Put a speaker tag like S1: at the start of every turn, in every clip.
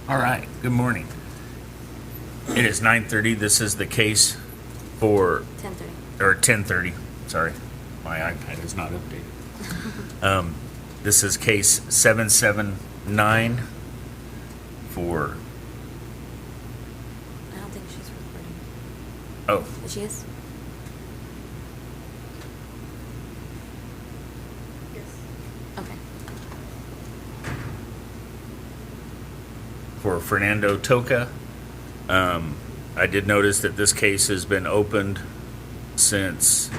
S1: All right, good morning. It is 9:30. This is the case for
S2: 10:30.
S1: or 10:30. Sorry, my iPad is not updated. This is case 779 for.
S2: I don't think she's recording.
S1: Oh,
S2: She is?
S3: Yes.
S2: Okay.
S1: for Fernando Toca. I did notice that this case has been opened since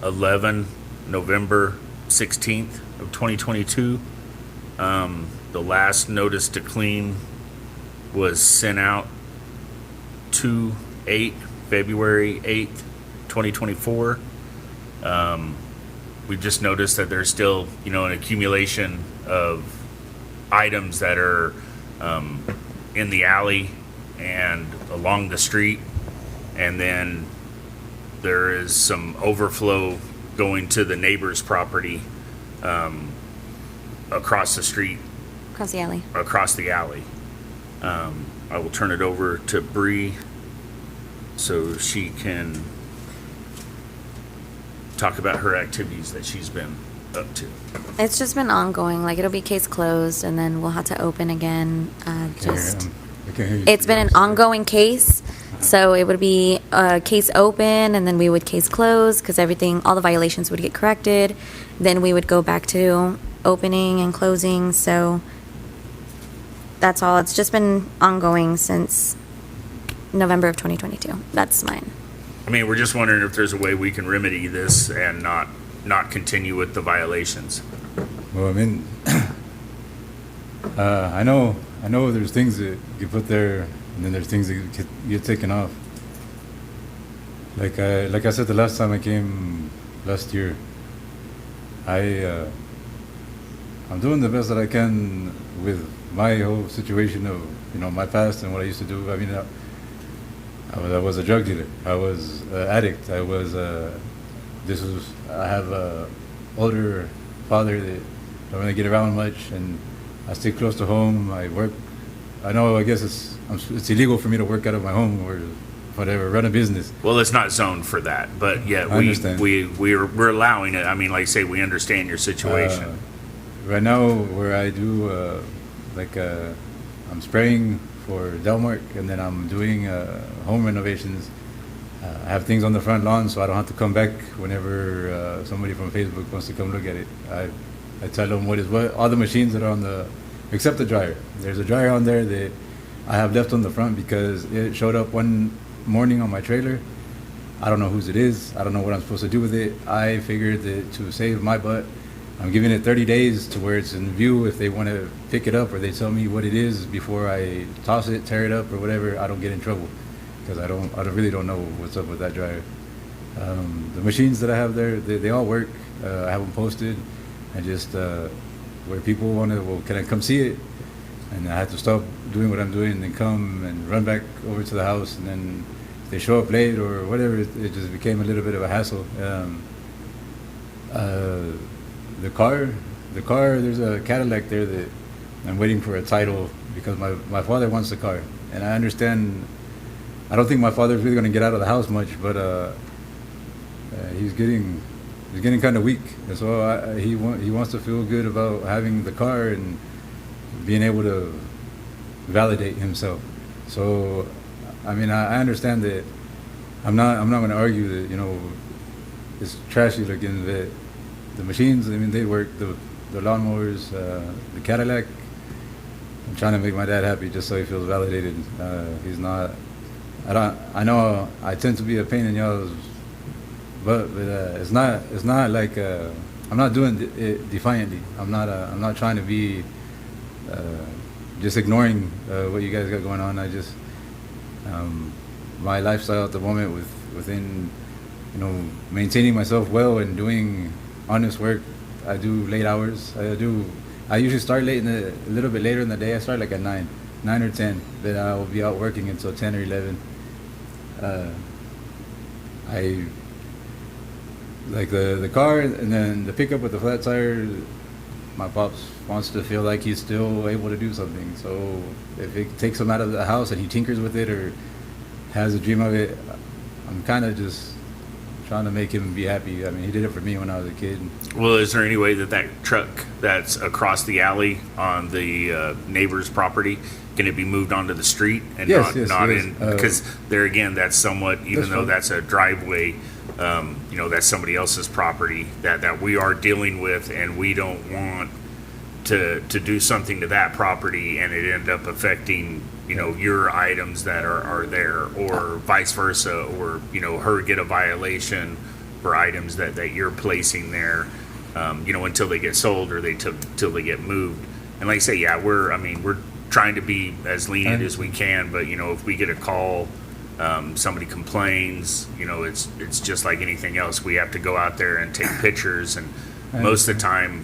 S1: 11 November 16th of 2022. The last notice to clean was sent out to February 8th, 2024. We just noticed that there's still, an accumulation of items that are in the alley and along the street, and then there is some overflow going to the neighbor's property across the street,
S2: Across the alley.
S1: across the alley. I will turn it over to Bree so she can talk about her activities that she's been up to.
S2: It's just been ongoing. Like, it'll be case closed, and then we'll have to open again.
S4: I can't hear you.
S2: It's been an ongoing case. So it would be a case open, and then we would case close because all the violations would get corrected. Then we would go back to opening and closing. So that's all. It's just been ongoing since November of 2022. That's mine.
S1: I mean, we're just wondering if there's a way we can remedy this and not continue with the violations.
S4: Well, I mean, I know there's things that you put there, and then there's things that get taken off. Like I said the last time I came last year, I'm doing the best that I can with my whole situation of my past and what I used to do. I mean, I was a drug dealer. I was an addict. I have a older father that don't really get around much, and I stay close to home. I work. I guess it's illegal for me to work out of my home or whatever, run a business.
S1: Well, it's not zoned for that, but yeah,
S4: I understand.
S1: we're allowing it. I mean, like I say, we understand your situation.
S4: Right now, where I do, I'm spraying for Delmark, and then I'm doing home renovations. I have things on the front lawn, so I don't have to come back whenever somebody from Facebook wants to come look at it. I tell them what all the machines that are except the dryer. There's a dryer on there that I have left on the front because it showed up one morning on my trailer. I don't know whose it is. I don't know what I'm supposed to do with it. I figured that to save my butt, I'm giving it 30 days to where it's in view. If they want to pick it up or they tell me what it is before I toss it, tear it up, or whatever, I don't get in trouble because I really don't know what's up with that dryer. The machines that I have there, they all work. I have them posted, and just where people want to, well, can I come see it? And I have to stop doing what I'm doing and then come and run back over to the house, and then if they show up late or whatever, it just became a little bit of a hassle. The car, there's a Cadillac there that I'm waiting for a title because my father wants the car, and I understand. I don't think my father's really going to get out of the house much, but he's getting kind of weak, and so he wants to feel good about having the car and being able to validate himself. So, I mean, I understand that. I'm not going to argue that it's trashy looking. That the machines, I mean, they work. The lawnmowers, the Cadillac. I'm trying to make my dad happy just so he feels validated. He's not. I know I tend to be a pain in y'all's butt, but it's not like I'm not doing it defiantly. I'm not trying to be just ignoring what you guys got going on. I just my lifestyle at the moment within maintaining myself well and doing honest work. I do late hours. I usually start a little bit later in the day. I start like at 9 or 10, but I will be out working until 10 or 11. I like the car, and then the pickup with the flat tire. my pops wants to feel like he's still able to do something. So if it takes him out of the house and he tinkers with it or has a dream of it, I'm kind of just trying to make him be happy. I mean, he did it for me when I was a kid.
S1: Well, is there any way that that truck that's across the alley on the neighbor's property, can it be moved onto the street and
S4: Yes,
S1: not
S4: yes.
S1: in? Because there again, that's somewhat, even
S4: That's
S1: though
S4: fine.
S1: that's a driveway, that's somebody else's property that we are dealing with, and we don't want to do something to that property and it end up affecting your items that are there, or vice versa, or her get a violation for items that you're placing there, until they get sold or till they get moved. And like I say, yeah, we're trying to be as lenient as we can, but if we get a call, somebody complains, it's just like anything else. We have to go out there and take pictures, and most of the time,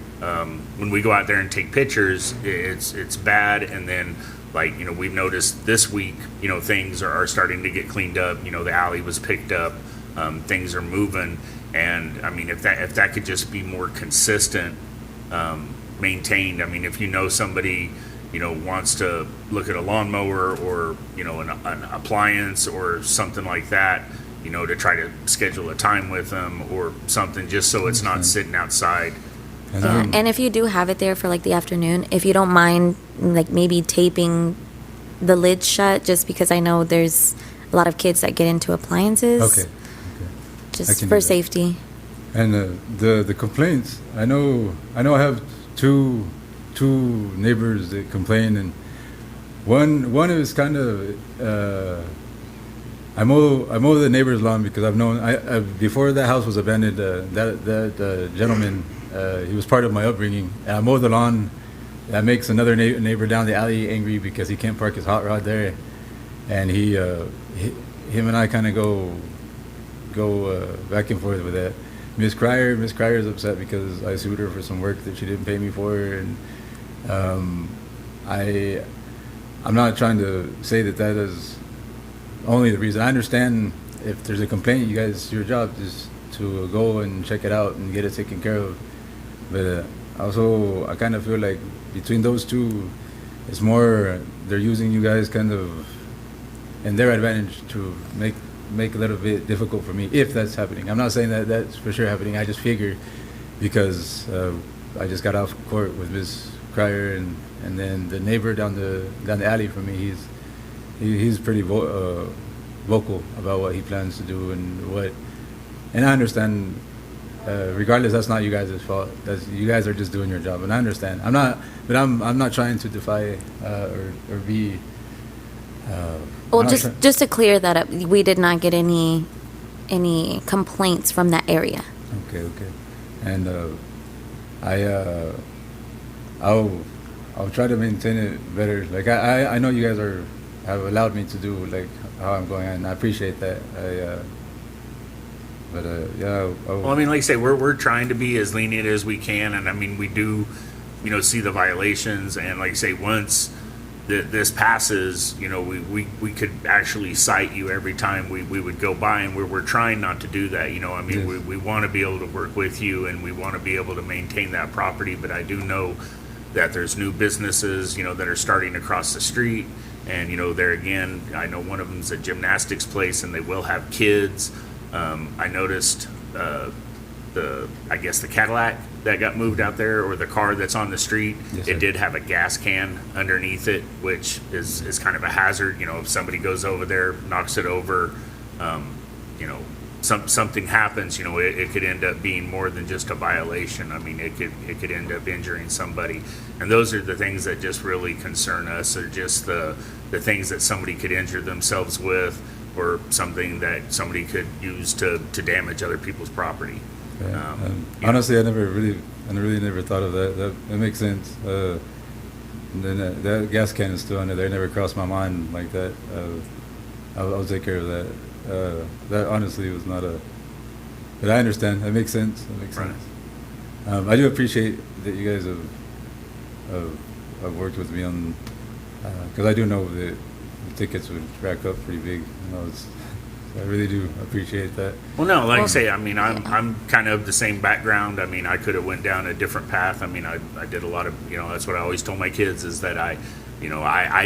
S1: when we go out there and take pictures, it's bad. And then, like, we've noticed this week, things are starting to get cleaned up. The alley was picked up, things are moving, and I mean, if that could just be more consistent, maintained. I mean, if somebody wants to look at a lawnmower or an appliance or something like that, to try to schedule a time with them or something, just so it's not sitting outside.
S4: And
S2: Yeah,
S4: then-
S2: and if you do have it there for like the afternoon, if you don't mind, like maybe taping the lid shut, just because I know there's a lot of kids that get into appliances.
S4: Okay. I
S2: Just
S4: can
S2: for
S4: do that.
S2: safety.
S4: And the complaints, I know I have two neighbors that complain, and one is kind of I mow the neighbor's lawn because I've known I before that house was abandoned, that gentleman, he was part of my upbringing, and I mow the lawn. That makes another neighbor down the alley angry because he can't park his hot rod there, and him and I kind of go back and forth with that. Miss Cryer is upset because I sued her for some work that she didn't pay me for, and I'm not trying to say that is only the reason. I understand if there's a complaint, you guys, your job is to go and check it out and get it taken care of. But also, I kind of feel like between those two, it's more they're using you guys kind of in their advantage to make a little bit difficult for me, if that's happening. I'm not saying that that's for sure happening. I just figure because I just got off court with Ms. Cryer, and then the neighbor down the alley from me, he's pretty vocal about what he plans to do and I understand. Regardless, that's not you guys' fault. You guys are just doing your job, and I understand. I'm not trying to defy or be.
S2: Well,
S4: I'm not
S2: just to clear that up, we did not get any complaints from that area.
S4: Okay, and I'll try to maintain it better. Like I know you guys have allowed me to do like how I'm going, and I appreciate that. Yeah.
S1: Well, I mean, like I say, we're trying to be as lenient as we can, and I mean, we do, see the violations, and like I say, once this passes, we could actually cite you every time we would go by, and we're trying not to do that. I mean,
S4: Yes.
S1: we want to be able to work with you, and we want to be able to maintain that property, but I do know that there's new businesses, that are starting across the street, and, there again, I know one of them's a gymnastics place, and they will have kids. I noticed I guess the Cadillac that got moved out there, or the car that's on the street,
S4: Yes,
S1: it
S4: sir.
S1: did have a gas can underneath it, which is kind of a hazard. If somebody goes over there, knocks it over, something happens, it could end up being more than just a violation. I mean, it could end up injuring somebody, and those are the things that just really concern us, are just the things that somebody could injure themselves with, or something that somebody could use to damage other people's property.
S4: Yeah.
S1: Honestly,
S4: Honestly, I really never thought of that. That makes sense. And then that gas can is still under there. It never crossed my mind like that. I'll take care of that. That honestly was not a. But I understand. That makes sense.
S1: Right.
S4: I do appreciate that you guys have worked with me on, because I do know that the tickets would rack up pretty big. I really do appreciate that.
S1: Well, no, like I
S2: Well,
S1: say, I mean, I'm kind of the same background. I mean, I could have went down a different path. I mean, I did a lot of, that's what I always told my kids is that I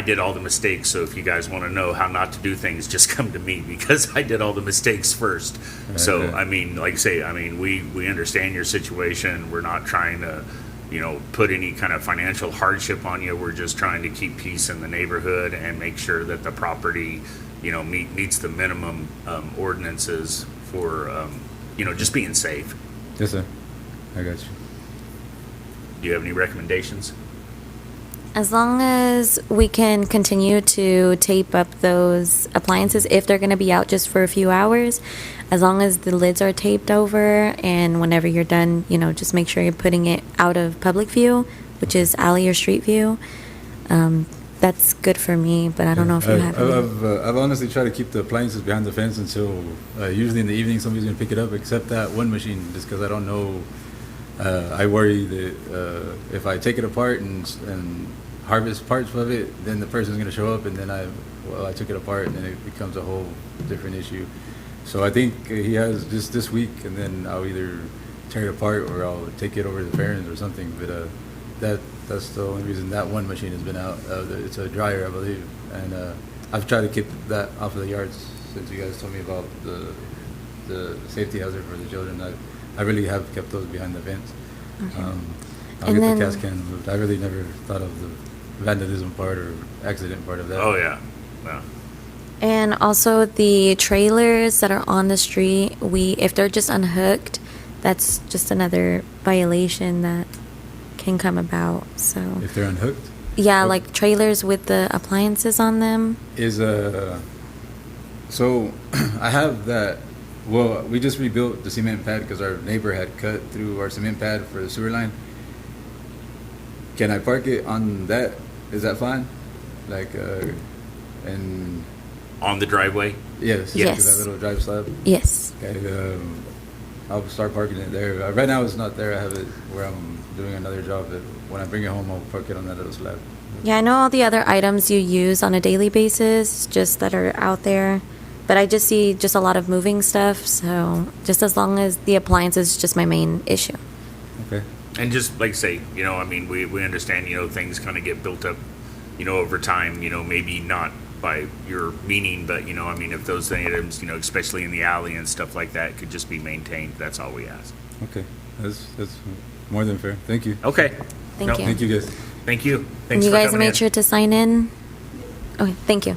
S1: did all the mistakes. So if you guys want to know how not to do things, just come to me because I did all the mistakes first. So,
S4: Okay.
S1: I mean, like I say, I mean, we understand your situation. We're not trying to, put any kind of financial hardship on you. We're just trying to keep peace in the neighborhood and make sure that the property, meets the minimum ordinances for, just being safe.
S4: Yes, sir. I got you.
S1: Do you have any recommendations?
S2: As long as we can continue to tape up those appliances, if they're going to be out just for a few hours, as long as the lids are taped over, and whenever you're done, just make sure you're putting it out of public view, which is alley or street view. That's good for me, but I don't know if you have any.
S4: I've honestly tried to keep the appliances behind the fence until usually in the evening somebody's going to pick it up, except that one machine, just because I don't know. I worry that if I take it apart and harvest parts of it, then the person's going to show up, and then I took it apart, and then it becomes a whole different issue. So I think he has just this week, and then I'll either tear it apart or I'll take it over to the fairings or something. But that's the only reason that one machine has been out. It's a dryer, I believe, and I've tried to keep that off of the yards since you guys told me about the safety hazard for the children. I really have kept those behind the fence.
S2: Okay.
S4: I'll
S2: And
S4: get
S2: then-
S4: the gas can moved. I really never thought of the vandalism part or accident part of that.
S1: Oh, yeah. Yeah.
S2: And also the trailers that are on the street, if they're just unhooked, that's just another violation that can come about. So
S4: If they're unhooked,
S2: yeah,
S4: Oh.
S2: like trailers with the appliances on them.
S4: is so I have that. Well, we just rebuilt the cement pad because our neighbor had cut through our cement pad for the sewer line. Can I park it on that? Is that fine? Like, and
S1: On the driveway?
S4: yes,
S2: Yes.
S4: to that little drive slab.
S2: Yes.
S4: Okay, I'll start parking it there. Right now it's not there. I have it where I'm doing another job. But when I bring it home, I'll park it on that little slab.
S2: Yeah, I know all the other items you use on a daily basis, just that are out there. But I just see just a lot of moving stuff. So just as long as the appliance is just my main issue.
S4: Okay.
S1: And just like I say, I mean, we understand, things kind of get built up, over time, maybe not by your meaning, but, I mean, if those items, especially in the alley and stuff like that, could just be maintained, that's all we ask.
S4: Okay. That's more than fair. Thank you.
S1: Okay.
S2: Thank you.
S4: Thank you, guys.
S1: Thank you.
S2: And
S1: Thanks
S2: you
S1: for
S2: guys
S1: coming
S2: made
S1: in.
S2: sure to sign in. Okay, thank you.